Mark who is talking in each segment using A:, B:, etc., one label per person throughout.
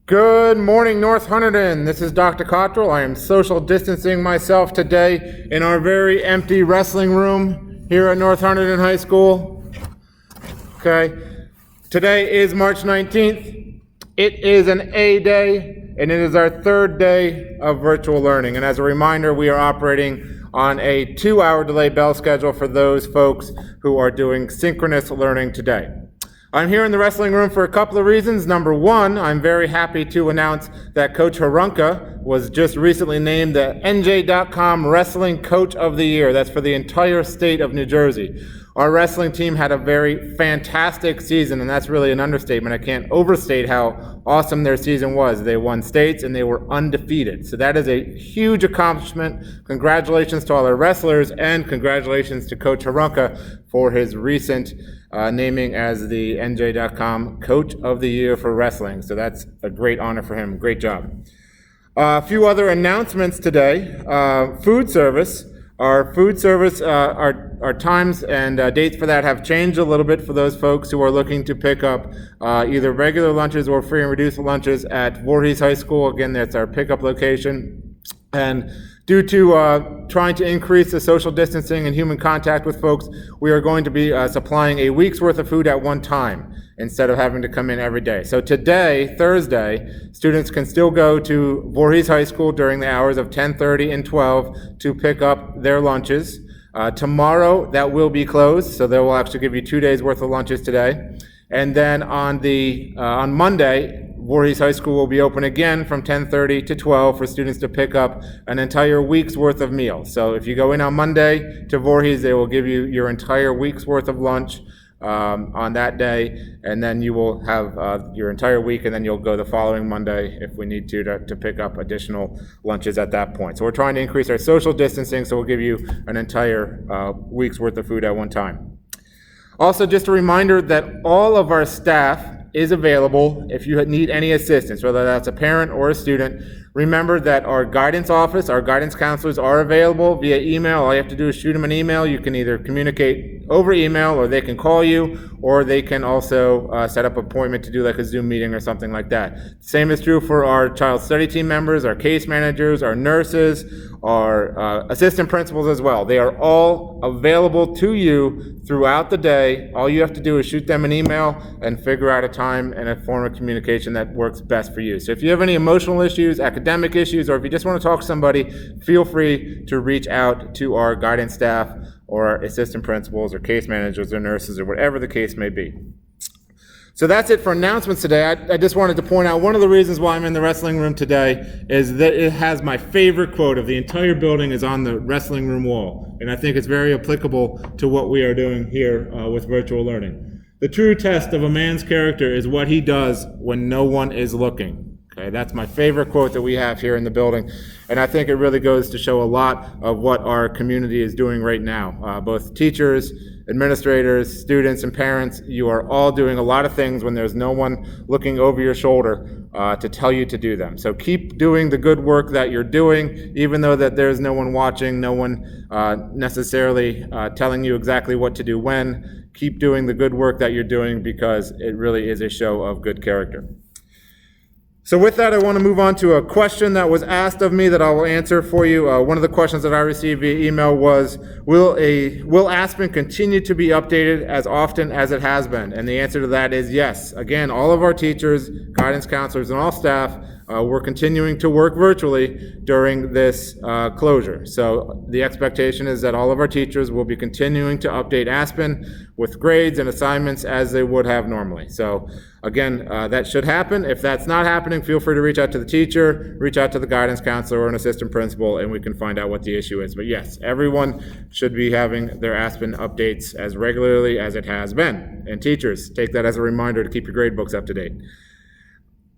A: Good morning, North Hunterdon. This is Dr. Cottrell. I am social distancing myself today in our very empty wrestling room here at North Hunterdon High School. Okay, today is March 19th. It is an A day, and it is our third day of virtual learning. And as a reminder, we are operating on a 2-hour delay bell schedule for those folks who are doing synchronous learning today. I'm here in the wrestling room for a couple of reasons. Number one, I'm very happy to announce that Coach Harunka was just recently named the NJ.com Wrestling Coach of the Year. That's for the entire state of New Jersey. Our wrestling team had a very fantastic season, and that's really an understatement. I can't overstate how awesome their season was. They won states, and they were undefeated. So that is a huge accomplishment. Congratulations to all our wrestlers, and congratulations to Coach Harunka for his recent naming as the NJ.com Coach of the Year for wrestling. So that's a great honor for him. Great job. A few other announcements today. Food service. Our food service, our times and dates for that have changed a little bit for those folks who are looking to pick up either regular lunches or free and reduced lunches at Voorhees High School. Again, that's our pickup location. And due to trying to increase the social distancing and human contact with folks, we are going to be supplying a week's worth of food at one time instead of having to come in every day. So today, Thursday, students can still go to Voorhees High School during the hours of 10:30 and 12 to pick up their lunches. Tomorrow, that will be closed, so they will actually give you 2 days worth of lunches today. And then on Monday, Voorhees High School will be open again from 10:30 to 12 for students to pick up an entire week's worth of meals. So if you go in on Monday to Voorhees, they will give you your entire week's worth of lunch on that day, and then you will have your entire week, and then you'll go the following Monday if we need to pick up additional lunches at that point. So we're trying to increase our social distancing, so we'll give you an entire week's worth of food at one time. Also, just a reminder that all of our staff is available if you need any assistance, whether that's a parent or a student. Remember that our guidance office, our guidance counselors are available via email. All you have to do is shoot them an email. You can either communicate over email, or they can call you, or they can also set up an appointment to do like a Zoom meeting or something like that. Same is true for our child study team members, our case managers, our nurses, our assistant principals as well. They are all available to you throughout the day. All you have to do is shoot them an email and figure out a time and a form of communication that works best for you. So if you have any emotional issues, academic issues, or if you just want to talk to somebody, feel free to reach out to our guidance staff or our assistant principals or case managers or nurses or whatever the case may be. So that's it for announcements today. I just wanted to point out one of the reasons why I'm in the wrestling room today is that it has my favorite quote of the entire building is on the wrestling room wall. And I think it's very applicable to what we are doing here with virtual learning. The true test of a man's character is what he does when no one is looking. Okay, that's my favorite quote that we have here in the building. And I think it really goes to show a lot of what our community is doing right now. Both teachers, administrators, students, and parents, you are all doing a lot of things when there's no one looking over your shoulder to tell you to do them. So keep doing the good work that you're doing, even though that there's no one watching, no one necessarily telling you exactly what to do when. Keep doing the good work that you're doing because it really is a show of good character. So with that, I want to move on to a question that was asked of me that I will answer for you. One of the questions that I received via email was, will Aspen continue to be updated as often as it has been? And the answer to that is yes. Again, all of our teachers, guidance counselors, and all staff, we're continuing to work virtually during this closure. So the expectation is that all of our teachers will be continuing to update Aspen with grades and assignments as they would have normally. So again, that should happen. If that's not happening, feel free to reach out to the teacher, reach out to the guidance counselor or an assistant principal, and we can find out what the issue is. But yes, everyone should be having their Aspen updates as regularly as it has been. And teachers, take that as a reminder to keep your grade books up to date.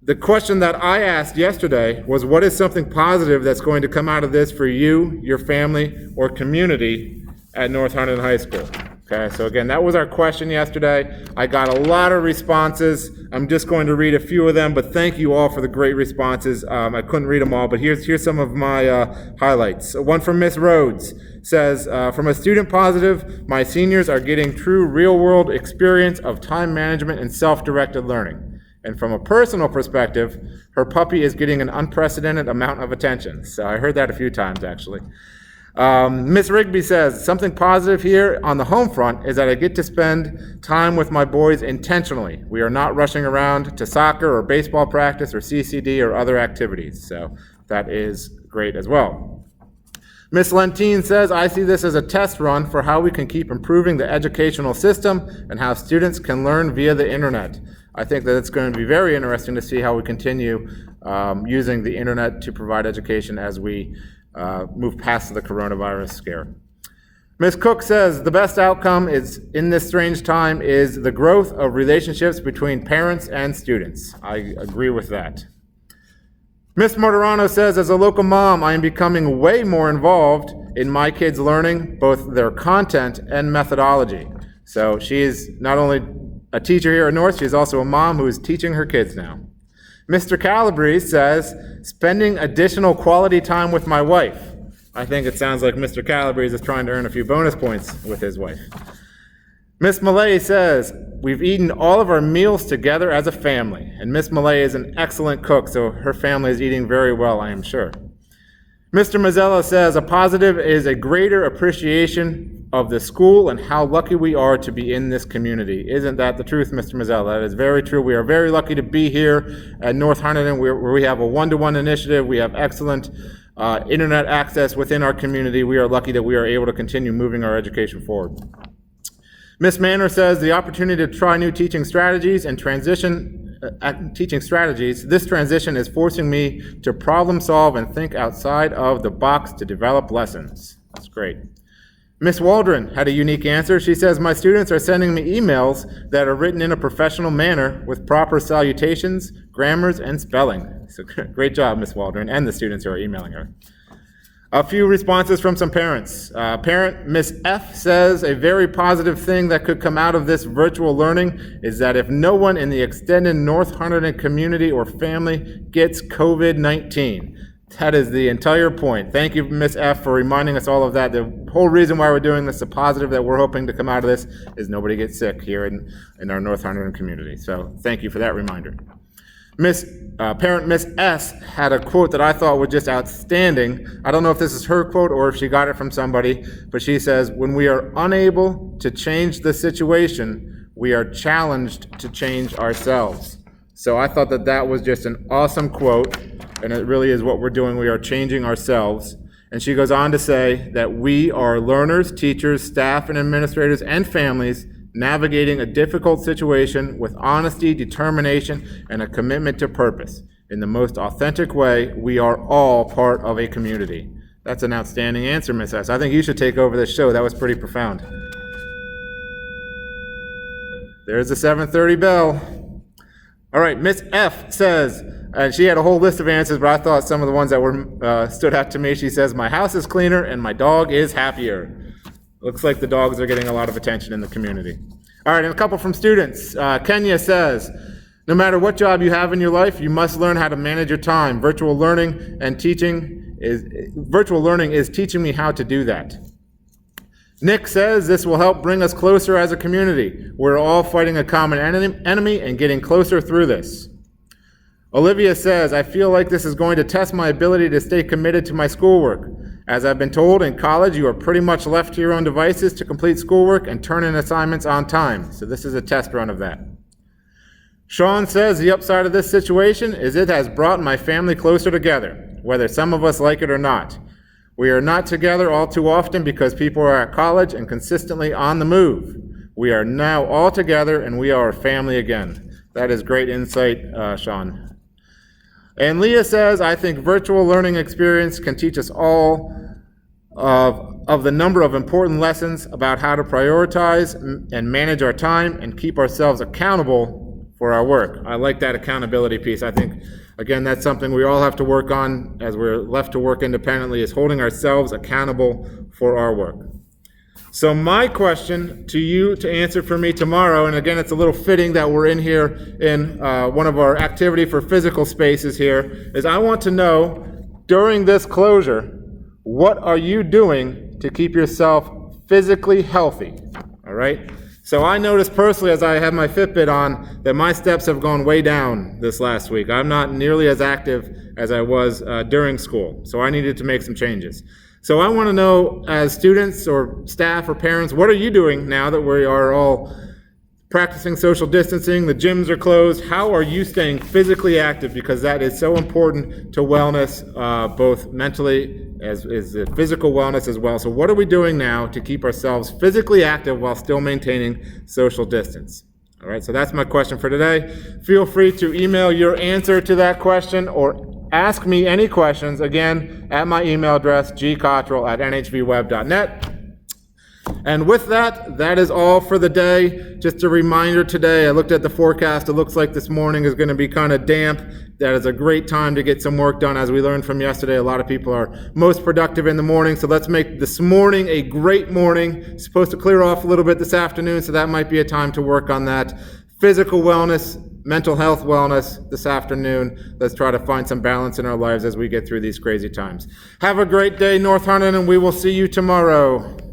A: The question that I asked yesterday was, what is something positive that's going to come out of this for you, your family, or community at North Hunterdon High School? Okay, so again, that was our question yesterday. I got a lot of responses. I'm just going to read a few of them, but thank you all for the great responses. I couldn't read them all, but here's some of my highlights. One from Miss Rhodes says, from a student positive, my seniors are getting true real-world experience of time management and self-directed learning. And from a personal perspective, her puppy is getting an unprecedented amount of attention. So I heard that a few times, actually. Miss Rigby says, something positive here on the home front is that I get to spend time with my boys intentionally. We are not rushing around to soccer or baseball practice or CCD or other activities. So that is great as well. Miss Lentine says, I see this as a test run for how we can keep improving the educational system and how students can learn via the internet. I think that it's going to be very interesting to see how we continue using the internet to provide education as we move past the coronavirus scare. Ms. Cook says the best outcome is in this strange time is the growth of relationships between parents and students. I agree with that. Ms. Morterano says, as a local mom, I am becoming way more involved in my kids' learning, both their content and methodology. So she is not only a teacher here at North, she's also a mom who is teaching her kids now. Mr. Calabrese says, spending additional quality time with my wife. I think it sounds like Mr. Calabrese is trying to earn a few bonus points with his wife. Miss Millay says, we've eaten all of our meals together as a family. And Miss Millay is an excellent cook, so her family is eating very well, I am sure. Mr. Mazzella says, a positive is a greater appreciation of the school and how lucky we are to be in this community. Isn't that the truth, Mr. Mazzella? That is very true. We are very lucky to be here at North Hunterdon, where we have a one-to-one initiative. We have excellent internet access within our community. We are lucky that we are able to continue moving our education forward. Ms. Manor says, the opportunity to try new teaching strategies and this transition is forcing me to problem solve and think outside of the box to develop lessons. That's great. Ms. Waldron had a unique answer. She says, my students are sending me emails that are written in a professional manner with proper salutations, grammars, and spelling. So great job, Ms. Waldron, and the students who are emailing her. A few responses from some parents. Parent Miss F says, a very positive thing that could come out of this virtual learning is that if no one in the extended North Hunterdon community or family gets COVID-19. That is the entire point. Thank you, Miss F, for reminding us all of that. The whole reason why we're doing this, the positive that we're hoping to come out of this, is nobody gets sick here in our North Hunterdon community. So thank you for that reminder. Parent Miss S had a quote that I thought was just outstanding. I don't know if this is her quote or if she got it from somebody, but she says, when we are unable to change the situation, we are challenged to change ourselves. So I thought that that was just an awesome quote, and it really is what we're doing. We are changing ourselves. And she goes on to say that we are learners, teachers, staff, and administrators, and families navigating a difficult situation with honesty, determination, and a commitment to purpose. In the most authentic way, we are all part of a community. That's an outstanding answer, Miss S. I think you should take over this show. That was pretty profound. There's the 7:30 bell. All right, Miss F says, and she had a whole list of answers, but I thought some of the ones that were stood out to me. She says, my house is cleaner and my dog is happier. Looks like the dogs are getting a lot of attention in the community. All right, and a couple from students. Kenya says, no matter what job you have in your life, you must learn how to manage your time. Virtual learning is teaching me how to do that. Nick says, this will help bring us closer as a community. We're all fighting a common enemy and getting closer through this. Olivia says, I feel like this is going to test my ability to stay committed to my schoolwork. As I've been told, in college, you are pretty much left to your own devices to complete schoolwork and turn in assignments on time. So this is a test run of that. Sean says, the upside of this situation is it has brought my family closer together, whether some of us like it or not. We are not together all too often because people are at college and consistently on the move. We are now all together and we are a family again. That is great insight, Sean. And Leah says, I think virtual learning experience can teach us all of the number of important lessons about how to prioritize and manage our time and keep ourselves accountable for our work. I like that accountability piece. I think, again, that's something we all have to work on as we're left to work independently, is holding ourselves accountable for our work. So my question to you to answer for me tomorrow, and again, it's a little fitting that we're in here in one of our activity for physical spaces here, is I want to know, during this closure, what are you doing to keep yourself physically healthy? All right? So I noticed personally as I had my Fitbit on that my steps have gone way down this last week. I'm not nearly as active as I was during school, so I needed to make some changes. So I want to know, as students or staff or parents, what are you doing now that we are all practicing social distancing, the gyms are closed? How are you staying physically active? Because that is so important to wellness, both mentally as the physical wellness as well. So what are we doing now to keep ourselves physically active while still maintaining social distance? All right, so that's my question for today. Feel free to email your answer to that question or ask me any questions, again, at my email address, gcottrell@nhvweb.net. And with that, that is all for the day. Just a reminder today, I looked at the forecast. It looks like this morning is going to be kind of damp. That is a great time to get some work done. As we learned from yesterday, a lot of people are most productive in the morning. So let's make this morning a great morning. It's supposed to clear off a little bit this afternoon, so that might be a time to work on that. Physical wellness, mental health wellness this afternoon. Let's try to find some balance in our lives as we get through these crazy times. Have a great day, North Hunterdon, and we will see you tomorrow.